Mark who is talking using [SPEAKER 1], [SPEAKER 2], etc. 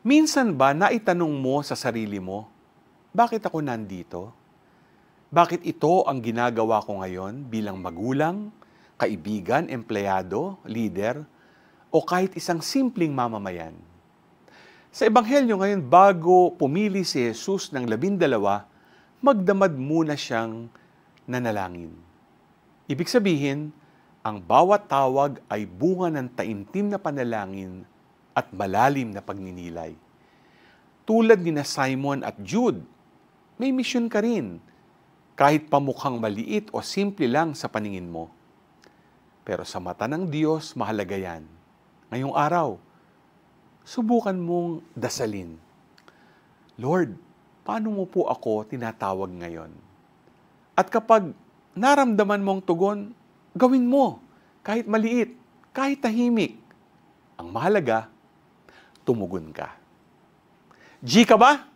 [SPEAKER 1] Minsan ba naitanong mo sa sarili mo, bakit ako nandito? Bakit ito ang ginagawa ko ngayon bilang magulang, kaibigan, empleyado, leader, o kahit isang simpleng mamamayan? Sa Ebanghelyo ngayon, bago pumili si Jesus ng 12, magdamad muna siyang nanalangin. Ibig sabihin, ang bawat tawag ay bunga ng taimtim na panalangin at malalim na pagninilay. Tulad ni na Simon at Jude, may misyon ka rin, kahit pamukhang maliit o simple lang sa paningin mo. Pero sa mata ng Diyos, mahalaga yan. Ngayong araw, subukan mong dasalin. Lord, paano mo po ako tinatawag ngayon? At kapag naramdaman mong tugon, gawin mo, kahit maliit, kahit tahimik. Ang mahalaga, tumugon ka. G ka ba?